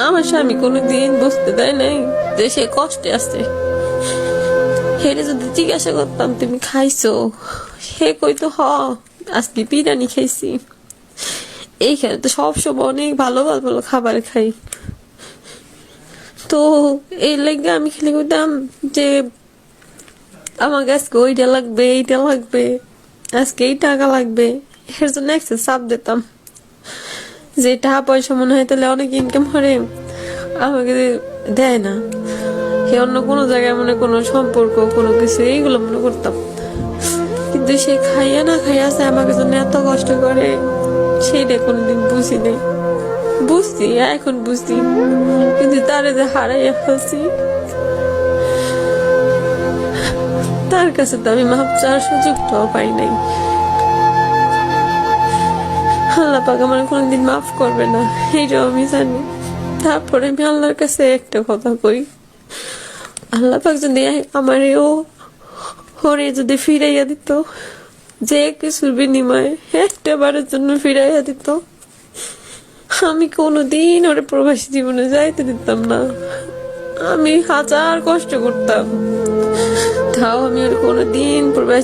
আমার স্বামী কোনোদিন বুঝতে দেয় নাই যে সে কষ্টে আছে। হেরে যদি জিজ্ঞাসা করতাম তুমি খাইছো, সে কইতো হ আজকে বিরিয়ানি খাইছি। এইখানে তো সবসময় অনেক ভালো ভালো খাবার খাই। তো এই লেগে আমি খেলে কইতাম যে আমাকে আজকে ওইটা লাগবে, এইটা লাগবে, আজকে এই টাকা লাগবে। এর জন্য একটা চাপ দিতাম যে টাকা পয়সা মনে হয় তাহলে অনেক ইনকাম করে, আমাকে দেয় না। সে অন্য কোনো জায়গায় মনে কোনো সম্পর্ক কোনো কিছু এইগুলো মনে করতাম। কিন্তু সে খাইয়া না খাইয়া আছে আমাকে জন্য এত কষ্ট করে, সেইটা কোনোদিন বুঝি নেই। বুঝছি এখন বুঝছি, কিন্তু তারে যে হারাইয়া ফেলছি তার কাছে তো আমি মাপ চাওয়ার সুযোগটাও পাই নাই। আল্লাহ পাক আমার কোনোদিন মাফ করবে না, এইটাও আমি জানি। তারপরে আমি আল্লাহর কাছে একটা কথা কই, আল্লাহ পাক যদি আমারেও হরে যদি ফিরাইয়া দিত, যে কিছুর বিনিময়ে একটা বারের জন্য ফিরাইয়া দিত, আমি কোনোদিন ওরে প্রবাসী জীবনে যাইতে দিতাম না। আমি হাজার কষ্ট করতাম, তাও আমি ওর কোনোদিন প্রবাসী